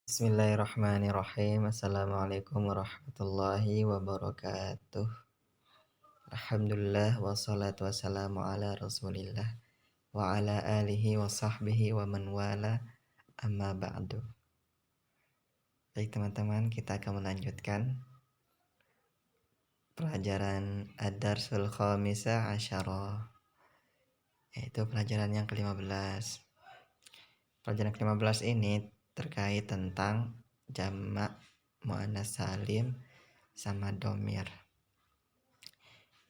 Bismillahirrahmanirrahim. Assalamualaikum warahmatullahi wabarakatuh. Alhamdulillah wassalatu wassalamu ala rasulillah wa ala alihi wa sahbihi wa man wala amma ba'du. Baik teman-teman, kita akan melanjutkan pelajaran Ad-Darsul Khamisa Asyara, yaitu pelajaran yang ke-15. Pelajaran ke-15 ini terkait tentang jamak muannats salim sama domir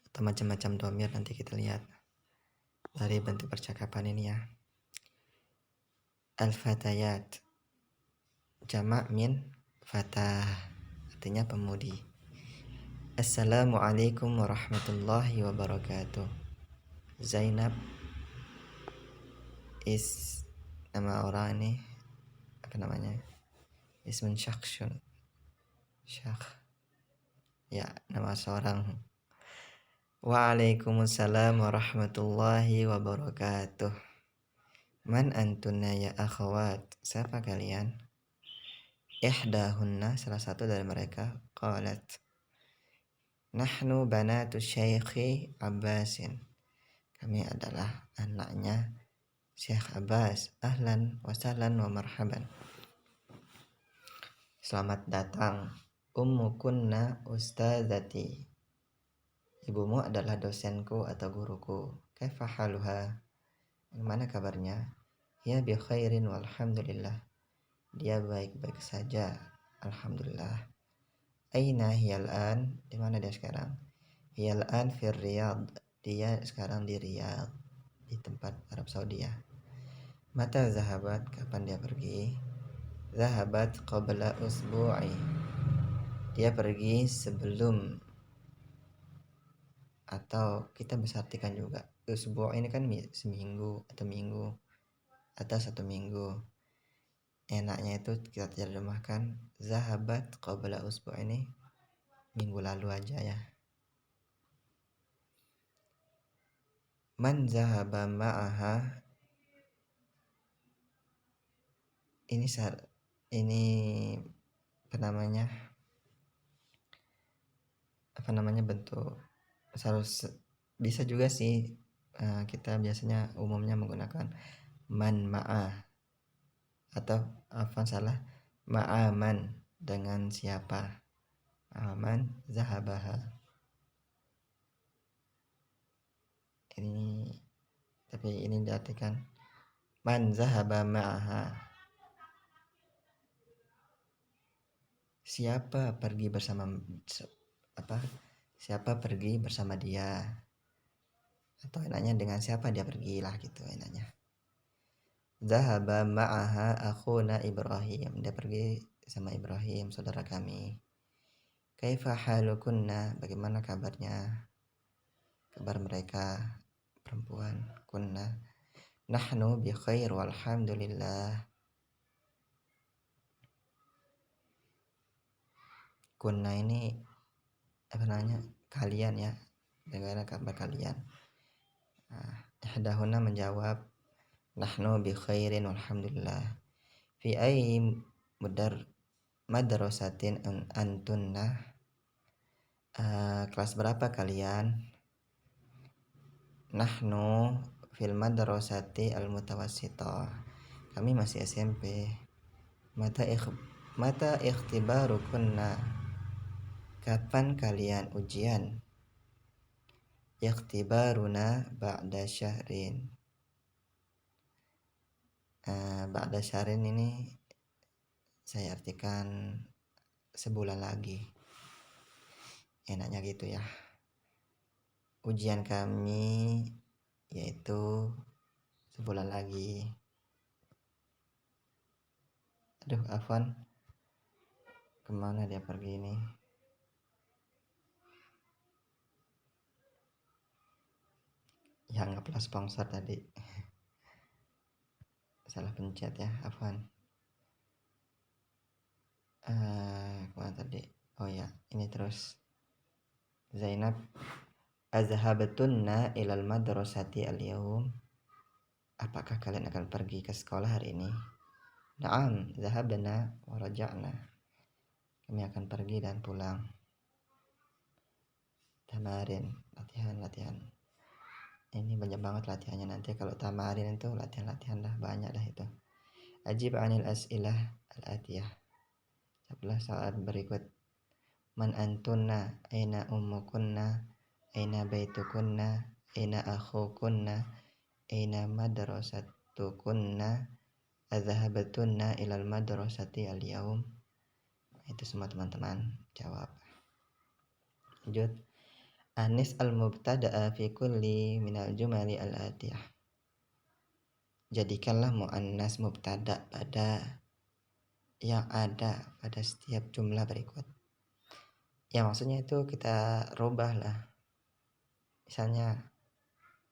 atau macam-macam domir. Nanti kita lihat dari bentuk percakapan ini ya. Al-fatayat, jamak min fatah, artinya pemudi. Assalamualaikum warahmatullahi wabarakatuh. Zainab is nama orang ini, apa namanya, ismun syakhsun, syakh ya, nama seorang. Waalaikumsalam warahmatullahi wabarakatuh. Man antunna ya akhwat, siapa kalian? Ihdahunna, salah satu dari mereka, qalat, nahnu banatu syaikhi Abbasin, kami adalah anaknya Syekh Abbas. Ahlan wa sahlan wa marhaban, selamat datang. Ummukunna ustadzati, ibumu adalah dosenku atau guruku. Kaifa haluha, gimana kabarnya? Ya bi khairin walhamdulillah, dia baik-baik saja, alhamdulillah. Aina hiyal an, di mana dia sekarang? Hiyal an fir Riyadh, dia sekarang di Riyadh, di tempat Arab Saudi ya. Mata zahabat, kapan dia pergi? Zahabat qabla usbu'i, dia pergi sebelum, atau kita bisa artikan juga usbu' ini kan seminggu atau minggu atau 1 minggu. Enaknya itu kita terjemahkan zahabat qabla usbu' ini minggu lalu aja ya. Man zahaba ma'aha, ini apa namanya bentuk, harus bisa juga sih, kita biasanya umumnya menggunakan man ma'ah, atau ma'aman, dengan siapa, aman zahabaha. Ini tapi ini diartikan man zahaba ma'aha, siapa pergi bersama dia, atau enaknya dengan siapa dia pergilah gitu enaknya. Zahaba ma'aha akhuna Ibrahim, dia pergi sama Ibrahim, saudara kami. Kaifa halukunna, bagaimana kabarnya, kabar mereka perempuan. Kunna, nahnu bi khair walhamdulillah. Kunna ini apa namanya, kalian ya, bagaimana kabar kalian. Ihdahunna menjawab, nahnu bi khairin walhamdulillah. Fi ayyi madrasatin antunna, kelas berapa kalian? Nahnu fil madrasati al mutawassithah, kami masih SMP. Mata ikhtibarukunna, kapan kalian ujian? Ikhtibaruna ba'da syahrin, ba'da syahrin ini saya artikan sebulan lagi, enaknya gitu ya. Ujian kami yaitu sebulan lagi. Aduh, Afwan, kemana dia pergi ini? Ya, anggaplah sponsor tadi. Salah pencet ya, Afwan. Kemana tadi? Oh ya, ini terus. Zainab, azhabatunna ilal madrasati al-yawm, apakah kalian akan pergi ke sekolah hari ini? Na'am, zahabna wa raja'na. Kami akan pergi dan pulang. Tamarin, latihan. Ini banyak banget latihannya, nanti kalau tamarin itu latihan dah banyak dah itu. Ajib anil as'ilah al-atiyah. Jawablah soal berikut. Man antunna, aina ummukunna, aina baitukunna, aina akhukunna, aina madrasatukunna, adzahabatunna ilal madrasati al-yaum. Itu semua teman-teman jawab. Lanjut. Anis al-mubtada'a fi kulli minal jumali al-atiyah. Jadikanlah muannas mubtada pada yang ada pada setiap jumlah berikut. Ya maksudnya itu kita rubah lah. Misalnya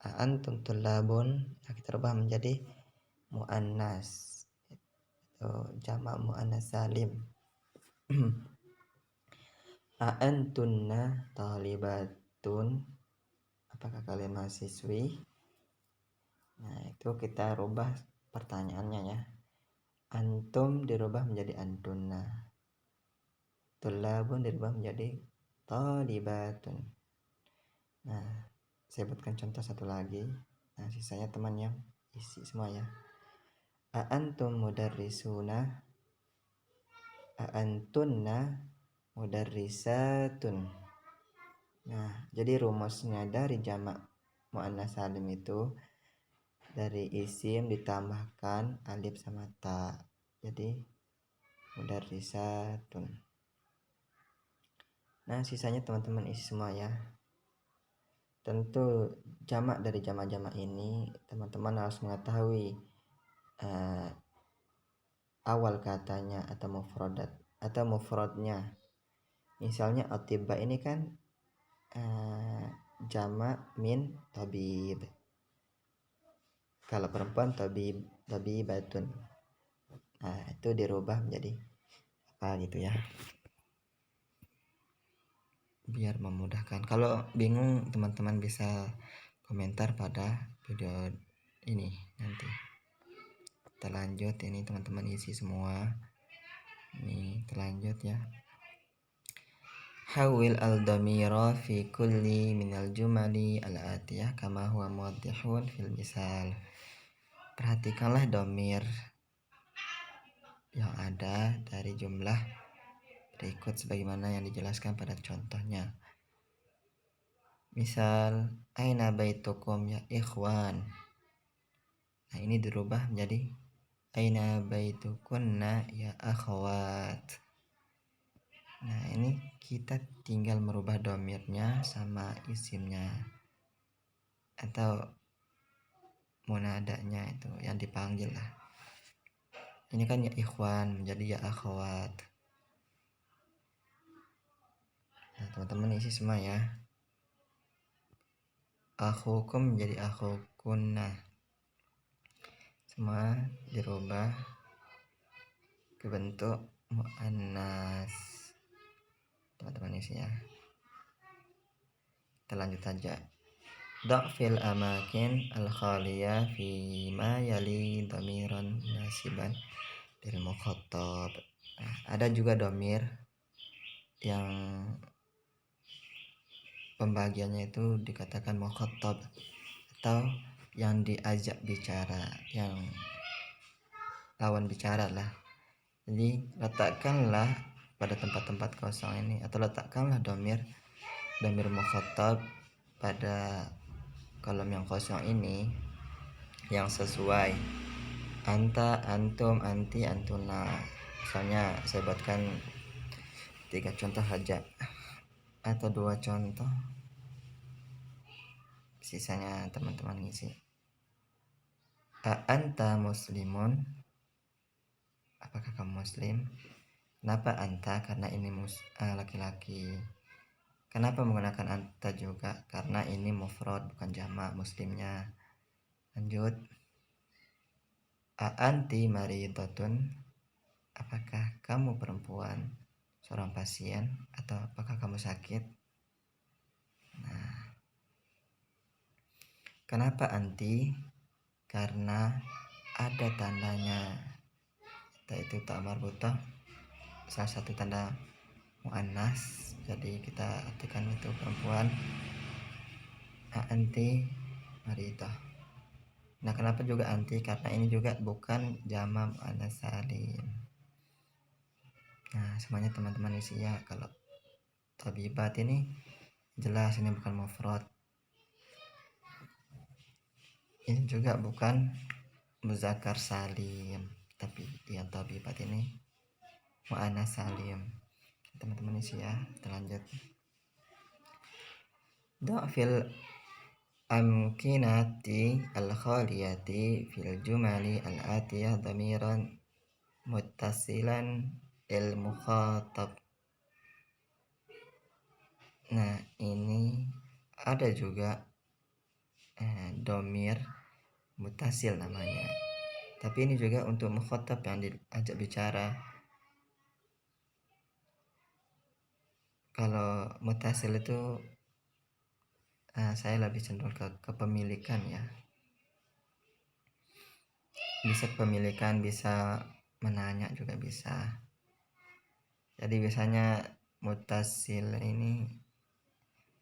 antum tullabun, kita rubah menjadi muannas. Itu jamak muannas salim. Antunna talibatun, apakah kalian mahasiswi? Nah itu kita rubah pertanyaannya ya. Antum dirubah menjadi antunna, tullabun dirubah menjadi talibatun. Nah saya buatkan contoh satu lagi. Nah sisanya teman yang isi semua ya. Antum mudarrisuna, antunna mudarrisatun. Nah jadi rumusnya dari jamak muannas salim itu dari isim ditambahkan alif sama ta, jadi mudarrisatun. Nah sisanya teman-teman isi semua ya. Tentu jamak dari jamak-jamak ini teman-teman harus mengetahui awal katanya atau mufradat atau mufradnya. Misalnya atibba ini kan jamak min tabib. Kalau perempuan tabibatun. Nah itu dirubah menjadi apa gitu ya, biar memudahkan. Kalau bingung teman-teman bisa komentar pada video ini nanti. Kita lanjut, ini teman-teman isi semua. Ini terlanjut ya. Hawil al-damira fi kulli minal jumali al-atiyah kama huwa muwaddihun fil misal. Perhatikanlah domir yang ada dari jumlah berikut sebagaimana yang dijelaskan pada contohnya. Misal aina baitukum ya ikhwan. Nah ini dirubah menjadi aina baitukunna ya akhwat. Nah ini kita tinggal merubah domirnya sama isimnya atau munadanya itu yang dipanggil lah. Ini kan ya ikhwan menjadi ya akhwat. Nah teman-teman isi semua ya. Akhukum menjadi akhukunna. Semua dirubah ke bentuk muannas. Teman-teman isi ya. Kita lanjut aja. Da'fil amakin al-khaliyah fi ma yali dhamiran nasiban lil mukhattab. Nah, ada juga dhamir yang pembagiannya itu dikatakan mukhattab atau yang diajak bicara, yang lawan bicara lah. Jadi letakkanlah pada tempat-tempat kosong ini atau letakkanlah dhamir mukhattab pada kolom yang kosong ini yang sesuai. Anta, antum, anti, antuna. Misalnya saya buatkan 3 contoh saja atau 2 contoh, sisanya teman-teman ngisi. Anta muslimun, apakah kamu muslim? Kenapa anta? Karena ini laki-laki. Kenapa menggunakan anta juga? Karena ini mufrad bukan jamak muslimnya. Lanjut. Anti maridatun, apakah kamu perempuan, seorang pasien, atau apakah kamu sakit? Nah, kenapa anti? Karena ada tandanya yaitu ta marbutah, salah satu tanda muannas, jadi kita artikan itu perempuan. Anti maridah. Nah, kenapa juga anti? Karena ini juga bukan jamak muannas salim. Nah, semuanya teman-teman isi ya. Kalau tabibat ini jelas ini bukan mufrad. Ini juga bukan muzakkar salim, tapi yang tabibat ini muannas salim. Teman-teman isi ya. Kita lanjut. Da'fil amkinati al-khaliyati fil jumali al-atiyah dhamiran muttasilan il-mukhatab. Nah, ini ada juga domir mutasil namanya, tapi ini juga untuk mukhatab yang diajak bicara. Kalau mutasil itu saya lebih cenderung ke kepemilikan ya, bisa kepemilikan, bisa menanya juga bisa. Jadi biasanya mutasil ini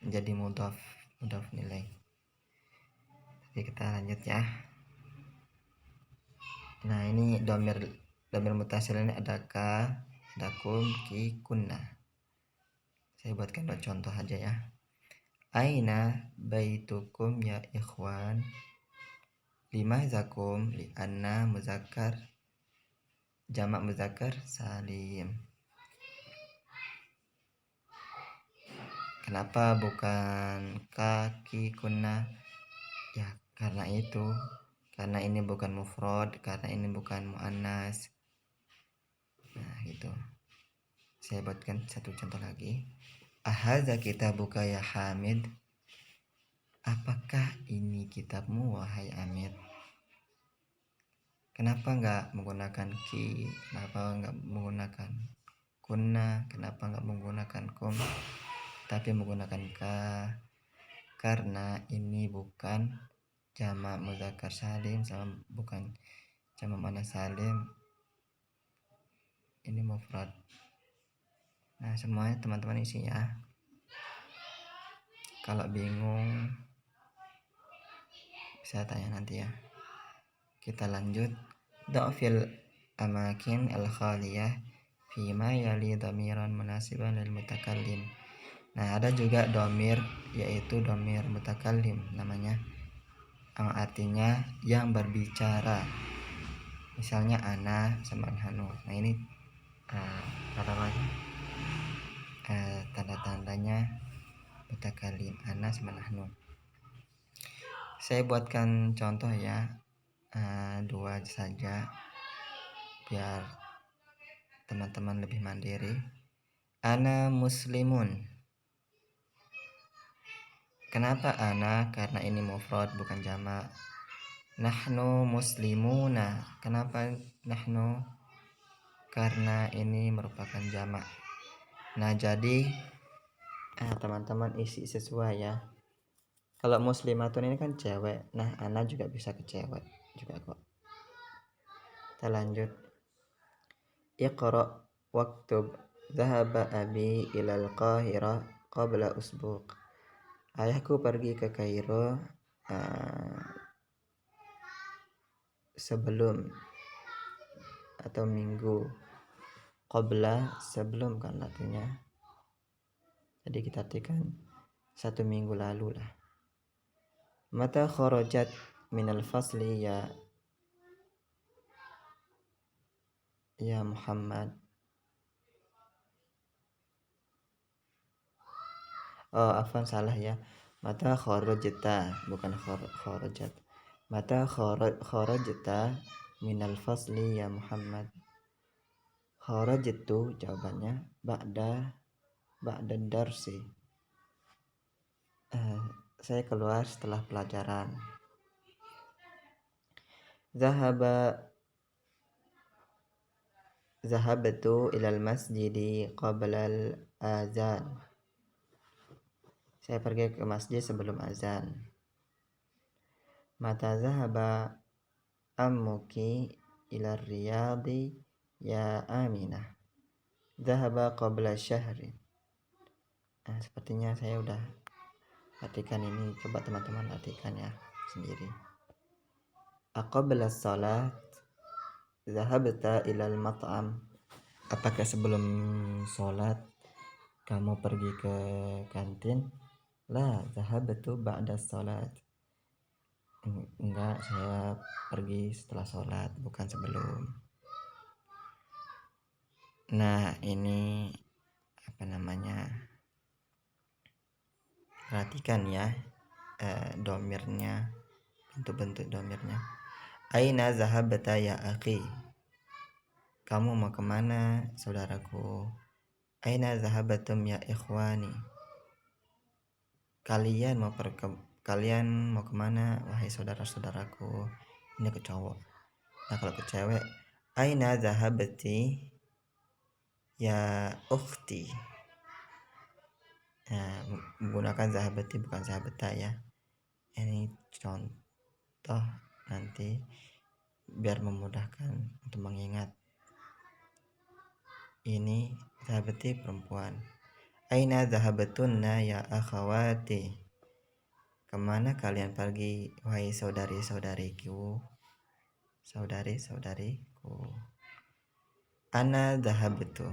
menjadi mudhaf nilai. Oke, kita lanjut ya. Nah, ini domir mutasil ini ada ka, ada kum, ki, kunna. Saya buatkan dua contoh aja ya. Aina baitukum ya ikhwan? Limazakum? Li'anna muzakkar, jamak muzakkar salim. Kenapa bukan kaki kunna? Ya, karena ini bukan mufrad, karena ini bukan muannas. Nah, gitu. Saya buatkan satu contoh lagi. Ahadza kitabuka ya Hamid? Apakah ini kitabmu wahai Hamid? Kenapa enggak menggunakan ki? Kenapa enggak menggunakan kunna? Kenapa enggak menggunakan kum? Tapi menggunakan ka? Karena ini bukan jamak muzakkar salim, sama bukan jamak muannas salim. Ini mufrad. Nah, semuanya teman-teman isi ya. Kalau bingung bisa tanya nanti ya. Kita lanjut. Da'fil amakin al-khaliyah fima yali dhamiran munasiban lil mutakallim. Nah, ada juga dhamir, yaitu dhamir mutakallim namanya, yang artinya yang berbicara. Misalnya ana sama nahnu. Nah, ini tanda-tandanya mutakallim, ana sama nahnu. Saya buatkan contoh ya, dua saja biar teman-teman lebih mandiri. Ana muslimun. Kenapa ana? Karena ini mufrad bukan jamak. Nahnu muslimuna. Kenapa nahnu? Karena ini merupakan jamak. Nah, jadi teman-teman isi sesuai ya. Kalau muslimatun ini kan cewek. Nah, ana juga bisa ke cewek juga kok. Kita lanjut. Iqra waktub dhahaba abi ilal Qahira qabla usbuq. Ayahku pergi ke Kairo sebelum atau minggu. Qabla sebelum kan artinya. Jadi kita artikan 1 minggu lalu lah. Mata kharajat minal fasli ya Muhammad. Afwan salah ya. Mata kharajta bukan kharajat. Mata kharajta minal fasli ya Muhammad. Kharajtu jawabannya ba'da darsi. Saya keluar setelah pelajaran. Zahabtu ilal masjidi qabla al-azan. Saya pergi ke masjid sebelum azan. Mata zahaba ammuki ila riyadi ya Aminah, dhahaba qabla syahrin. Nah, sepertinya saya udah artikan ini, coba teman-teman artikan ya sendiri. Aqabla salat dhahabta ilal mat'am. Apakah sebelum sholat kamu pergi ke kantin? La, dhahabtu ba'da sholat. Enggak, saya pergi setelah sholat, bukan sebelum. Nah, ini apa namanya? Perhatikan ya, domirnya, bentuk-bentuk domirnya. Aina zahabta ya akhi? Kamu mau kemana, saudaraku? Aina zahabatum ya ikhwani? Kalian mau kemana, wahai saudara-saudaraku? Ini ke cowok. Nah, kalau ke cewek, aina zahabti ya ukhti? Nah, menggunakan zahabati bukan zahabata ya. Ini contoh nanti biar memudahkan untuk mengingat. Ini zahabati perempuan. Aina zahabatunna ya akhawati? Kemana kalian pergi, wahai saudari-saudariku? Saudari-saudariku. Ana zahabtu.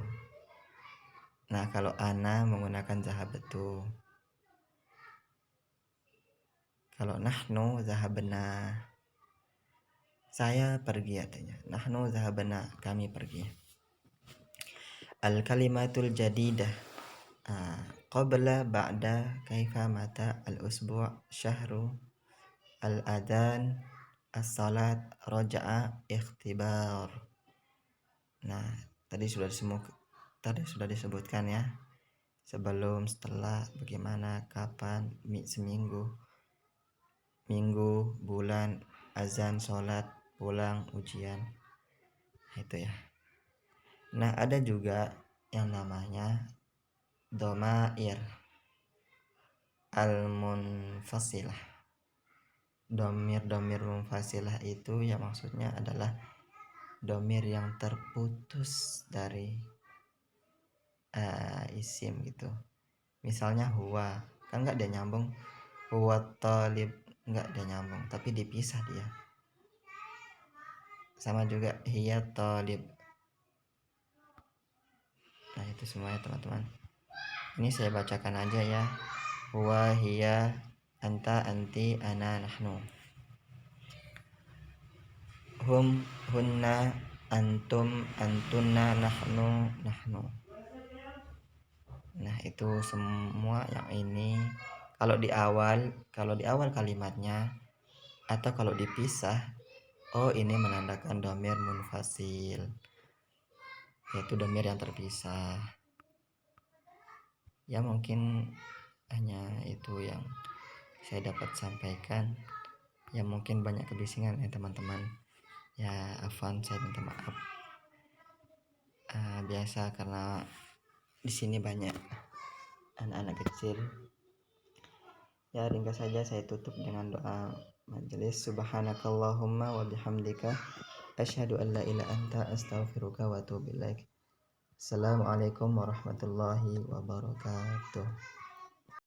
Nah, kalau ana menggunakan zahabtu. Kalau nahnu zahabna, saya pergi artinya. Nahnu zahabna, kami pergi. Al kalimatul jadidah. Qabla, ba'da, kaifa, mata, al usbu', syahru, al adhan, as-salat, roja'a, ikhtibar. Nah, tadi sudah disebutkan ya. Sebelum, setelah, bagaimana, kapan, seminggu, minggu, bulan, azan, sholat, pulang, ujian. Itu ya. Nah, ada juga yang namanya domair al-munfasilah. Domir munfasilah itu ya maksudnya adalah domir yang terputus dari isim gitu. Misalnya huwa, kan nggak dia nyambung. Huwa talib, nggak dia nyambung, tapi dipisah dia. Sama juga hiya talib. Nah, itu semuanya teman-teman. Ini saya bacakan aja ya. Huwa, hiya, anta, anti, ana, nahnu. Hum, hunna, antum, antunna, nahnu, nahnu. Nah, itu semua yang ini kalau di awal kalimatnya atau kalau dipisah, oh ini menandakan domir munfasil, yaitu domir yang terpisah. Ya mungkin hanya itu yang saya dapat sampaikan. Ya mungkin banyak kebisingan ya teman-teman. Ya afwan, saya minta maaf. Biasa karena di sini banyak anak-anak kecil. Ya ringkas saja saya tutup dengan doa majelis. Subhanakallahumma wa bihamdika asyhadu an la ilaha anta astaghfiruka wa atubu ilaik. Assalamualaikum warahmatullahi wabarakatuh.